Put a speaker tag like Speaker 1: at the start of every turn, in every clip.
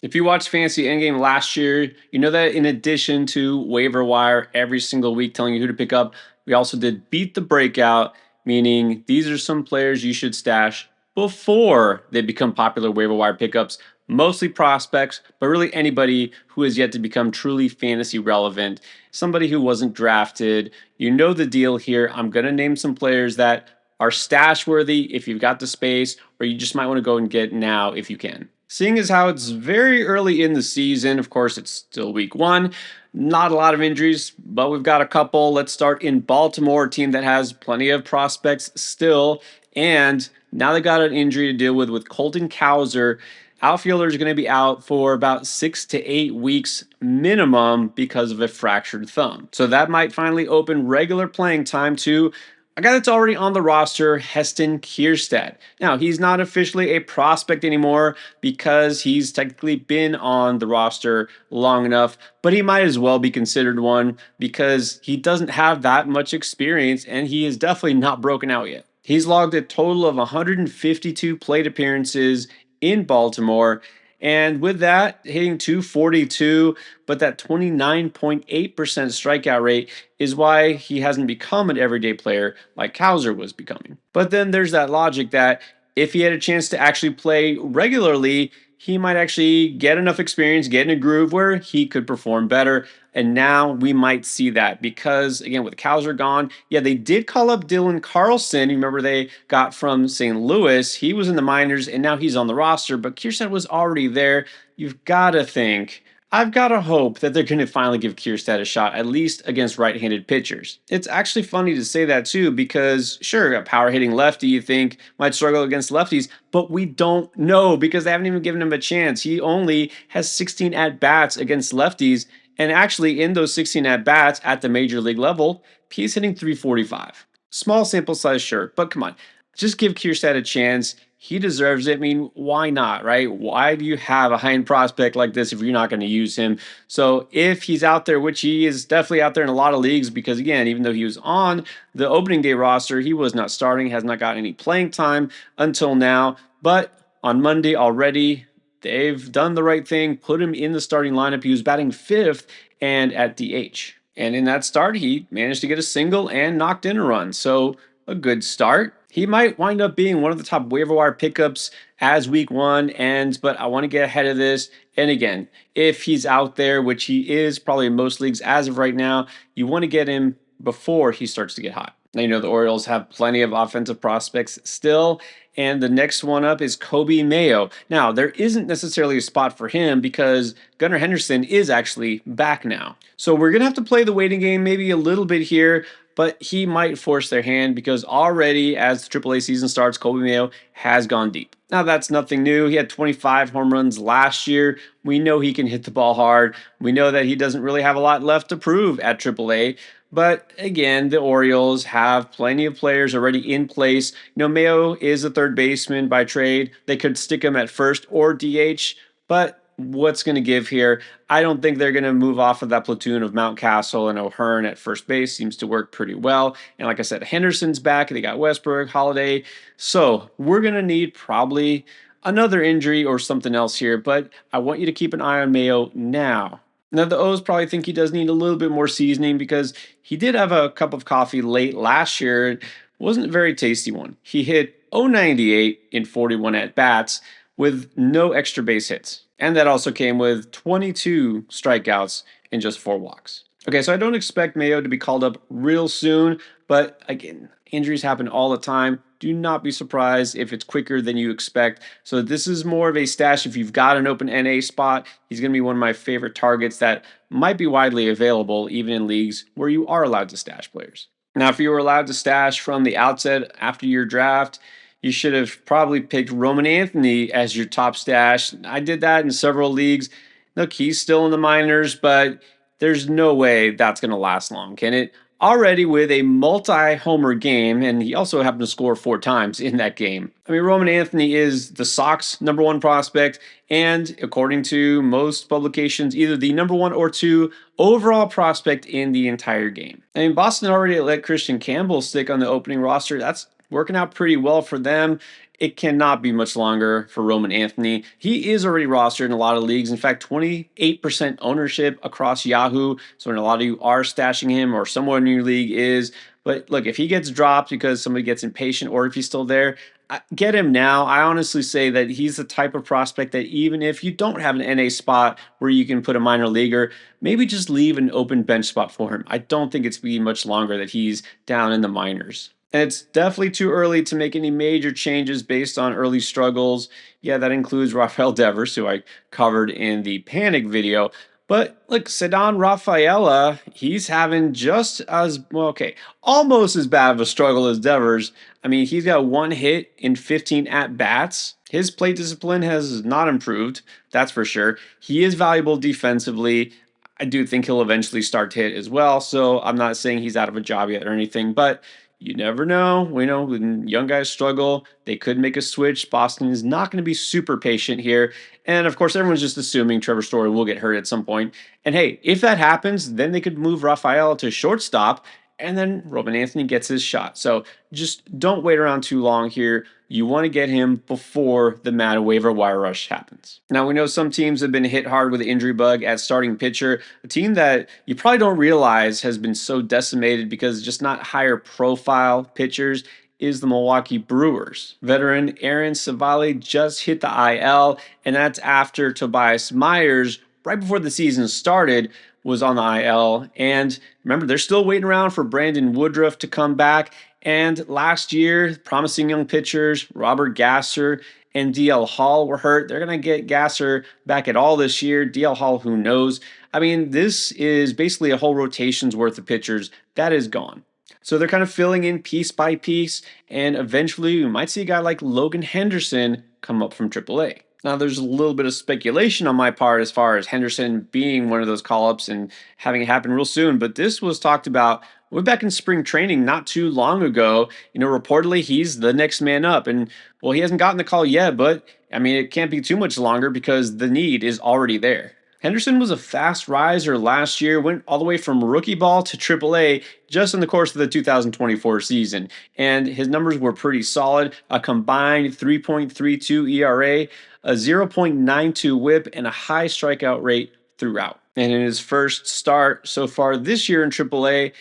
Speaker 1: If you watched Fantasy Endgame last year, you know that in addition to waiver wire every single week telling you who to pick up, we also did beat the breakout, meaning these are some players you should stash before they become popular waiver wire pickups, mostly prospects, but really anybody who has yet to become truly fantasy relevant, somebody who wasn't drafted. You know the deal here. I'm going to name some players that are stash worthy if you've got the space, or you just might want to go and get now if you can. Seeing as how it's very early in the season, of course, it's still week one. Not a lot of injuries, but we've got a couple. Let's start in Baltimore, a team that has plenty of prospects still. And now they got an injury to deal with Colton Cowser. Outfielder is going to be out for about 6 to 8 weeks minimum because of a fractured thumb. So that might finally open regular playing time to a guy that's already on the roster, Heston Kjerstad. Now, he's not officially a prospect anymore because he's technically been on the roster long enough, but he might as well be considered one because he doesn't have that much experience and he is definitely not broken out yet. He's logged a total of 152 plate appearances in Baltimore. And with that, hitting 242, but that 29.8% strikeout rate is why he hasn't become an everyday player like Cowser was becoming. But then there's that logic that if he had a chance to actually play regularly, he might actually get enough experience, get in a groove where he could perform better. And now we might see that because, again, with Cowser gone, yeah, they did call up Dylan Carlson. Remember, they got from St. Louis. He was in the minors, and now he's on the roster. But Kjerstad was already there. You've got to think. I've got to hope that they're going to finally give Kjerstad a shot, at least against right-handed pitchers. It's actually funny to say that, too, because, sure, a power-hitting lefty you think might struggle against lefties, but we don't know because they haven't even given him a chance. He only has 16 at-bats against lefties, and actually in those 16 at-bats at the major league level, he's hitting 345. Small sample size, sure, but come on. Just give Kjerstad a chance. He deserves it. I mean, why not, right? Why do you have a high-end prospect like this if you're not going to use him? So if he's out there, which he is definitely out there in a lot of leagues, because again, even though he was on the opening day roster, he was not starting, has not gotten any playing time until now. But on Monday already, they've done the right thing, put him in the starting lineup. He was batting fifth and at DH. And in that start, he managed to get a single and knocked in a run. So a good start. He might wind up being one of the top waiver wire pickups as week one ends, but I want to get ahead of this. And again, if he's out there, which he is probably in most leagues as of right now, you want to get him before he starts to get hot. Now, you know, the Orioles have plenty of offensive prospects still, and the next one up is Kobe Mayo. Now, there isn't necessarily a spot for him because Gunnar Henderson is actually back now. So we're going to have to play the waiting game maybe a little bit here, but he might force their hand because already as the AAA season starts, Kobe Mayo has gone deep. Now, that's nothing new. He had 25 home runs last year. We know he can hit the ball hard. We know that he doesn't really have a lot left to prove at AAA. But again, the Orioles have plenty of players already in place. You know, Mayo is a third baseman by trade. They could stick him at first or DH, but what's going to give here? I don't think they're going to move off of that platoon of Mountcastle and O'Hearn at first base. Seems to work pretty well. And like I said, Henderson's back. They got Westbrook, Holiday. So we're going to need probably another injury or something else here, but I want you to keep an eye on Mayo now. Now, the O's probably think he does need a little bit more seasoning because he did have a cup of coffee late last year. It wasn't a very tasty one. He hit 098 in 41 at-bats with no extra base hits. And that also came with 22 strikeouts and just 4 walks. Okay, so I don't expect Mayo to be called up real soon, but again, injuries happen all the time. Do not be surprised if it's quicker than you expect. So this is more of a stash. If you've got an open NA spot, he's going to be one of my favorite targets that might be widely available even in leagues where you are allowed to stash players. Now, if you were allowed to stash from the outset after your draft, you should have probably picked Roman Anthony as your top stash. I did that in several leagues. Look, he's still in the minors, but there's no way that's going to last long, can it? Already with a multi-homer game, and he also happened to score 4 times in that game. I mean, Roman Anthony is the Sox #1 prospect, and according to most publications, either the #1 or 2 overall prospect in the entire game. I mean, Boston already let Christian Campbell stick on the opening roster. That's working out pretty well for them. it cannot be much longer for Roman Anthony. He is already rostered in a lot of leagues. In fact, 28% ownership across Yahoo. So when a lot of you are stashing him or someone in your league is. But look, if he gets dropped because somebody gets impatient or if he's still there, get him now. I honestly say that he's the type of prospect that even if you don't have an NA spot where you can put a minor leaguer, maybe just leave an open bench spot for him. I don't think it's be much longer that he's down in the minors. And it's definitely too early to make any major changes based on early struggles. Yeah, that includes Rafael Devers, who I covered in the Panic video. But look, Ceddanne Rafaela, he's having just as well, okay, almost as bad of a struggle as Devers. I mean, he's got one hit in 15 at bats. His plate discipline has not improved, that's for sure. He is valuable defensively. I do think he'll eventually start to hit as well. So I'm not saying he's out of a job yet or anything, but you never know. We know when young guys struggle, they could make a switch. Boston is not going to be super patient here. And of course, everyone's just assuming Trevor Story will get hurt at some point. And hey, if that happens, then they could move Rafael to shortstop and then Roman Anthony gets his shot. So just don't wait around too long here. You want to get him before the mad waiver wire rush happens. Now, we know some teams have been hit hard with the injury bug at starting pitcher. A team that you probably don't realize has been so decimated because just not higher profile pitchers is the Milwaukee Brewers. Veteran Aaron Savali just hit the IL, and that's after Tobias Myers, right before the season started, was on the IL. And remember, they're still waiting around for Brandon Woodruff to come back. And last year, promising young pitchers, Robert Gasser and DL Hall were hurt. They're going to get Gasser back at all this year. DL Hall, who knows? I mean, this is basically a whole rotation's worth of pitchers that is gone. So they're kind of filling in piece by piece, and eventually we might see a guy like Logan Henderson come up from AAA. Now, there's a little bit of speculation on my part as far as Henderson being one of those call-ups and having it happen real soon, but this was talked about way back in spring training not too long ago. Reportedly he's the next man up, and well, he hasn't gotten the call yet, but I mean, it can't be too much longer because the need is already there. Henderson was a fast riser last year, went all the way from rookie ball to AAA just in the course of the 2024 season. And his numbers were pretty solid, a combined 3.32 ERA, a 0.92 whip, and a high strikeout rate throughout. And in his first start so far this year in AAA,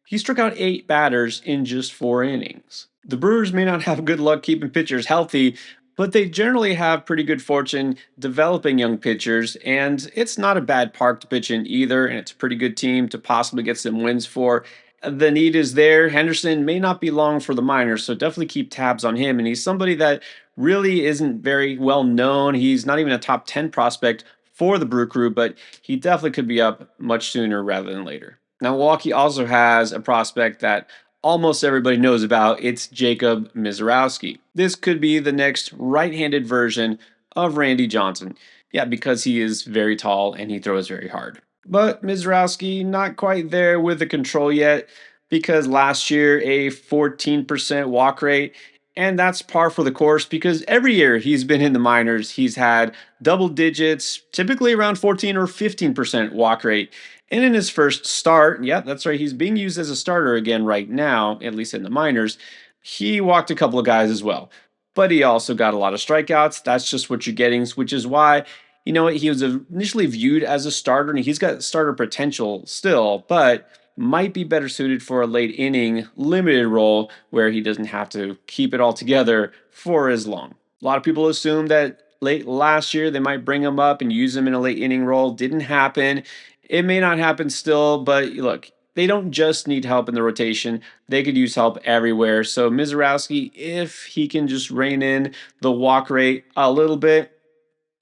Speaker 1: he struck out 8 batters in just 4 innings. The Brewers may not have good luck keeping pitchers healthy, but they generally have pretty good fortune developing young pitchers, and it's not a bad park to pitch in either, and it's a pretty good team to possibly get some wins for. The need is there. Henderson may not be long for the minors, so definitely keep tabs on him, and he's somebody that really isn't very well known. He's not even a top 10 prospect for the Brew Crew, but he definitely could be up much sooner rather than later. Now, Milwaukee also has a prospect that almost everybody knows about. It's Jacob Misiorowski. This could be the next right-handed version of Randy Johnson. Yeah, because he is very tall and he throws very hard. But Misiorowski not quite there with the control yet because last year a 14% walk rate, and that's par for the course because every year he's been in the minors, he's had double digits, typically around 14 or 15% walk rate. And in his first start, yeah, that's right, he's being used as a starter again right now, at least in the minors. He walked a couple of guys as well, but he also got a lot of strikeouts. That's just what you're getting, which is why, he was initially viewed as a starter, and he's got starter potential still, but might be better suited for a late inning limited role where he doesn't have to keep it all together for as long. A lot of people assume that late last year they might bring him up and use him in a late inning role. Didn't happen. It may not happen still, but look, they don't just need help in the rotation. They could use help everywhere. So Misiorowski, if he can just rein in the walk rate a little bit,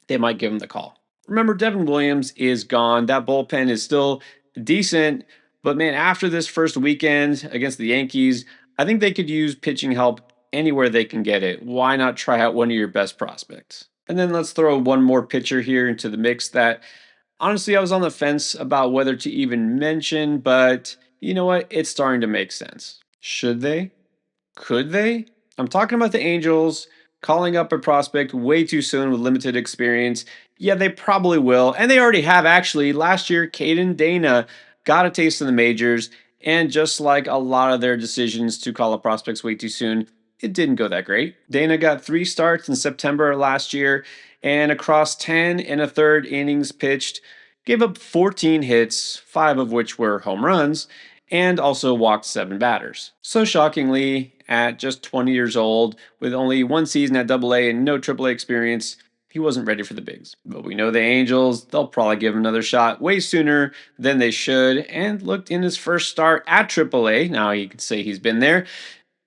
Speaker 1: they might give him the call. Remember, Devin Williams is gone. That bullpen is still decent, but man, after this first weekend against the Yankees, I think they could use pitching help anywhere they can get it. Why not try out one of your best prospects? And then let's throw one more pitcher here into the mix that honestly I was on the fence about whether to even mention, but you know what? It's starting to make sense. Should they? Could they? I'm talking about the Angels calling up a prospect way too soon with limited experience. Yeah, they probably will. And they already have actually. Last year, Caden Dana got a taste in the majors. And just like a lot of their decisions to call up prospects way too soon, it didn't go that great. Dana got 3 starts in September last year, and across 10 and a third innings pitched, gave up 14 hits, 5 of which were home runs, and also walked 7 batters. So shockingly, at just 20 years old, with only 1 season at AA and no AAA experience, he wasn't ready for the bigs. But we know the Angels, they'll probably give him another shot way sooner than they should, and looked in his first start at AAA. Now you could say he's been there.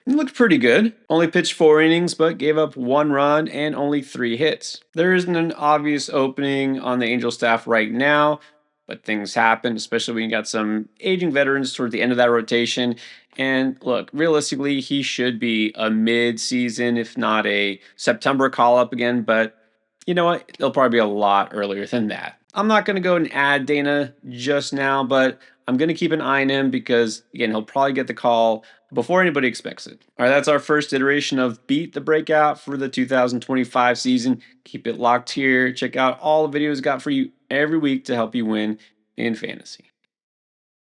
Speaker 1: He looked pretty good. Only pitched 4 innings, but gave up 1 run and only 3 hits. There isn't an obvious opening on the Angel staff right now, but things happen, especially when you got some aging veterans toward the end of that rotation. And look, realistically, he should be a mid-season, if not a September call-up again, but you know what? It'll probably be a lot earlier than that. I'm not going to go and add Dana just now, but I'm going to keep an eye on him because, again, he'll probably get the call before anybody expects it. All right, that's our first iteration of Beat the Breakout for the 2025 season. Keep it locked here. Check out all the videos got for you every week to help you win in fantasy.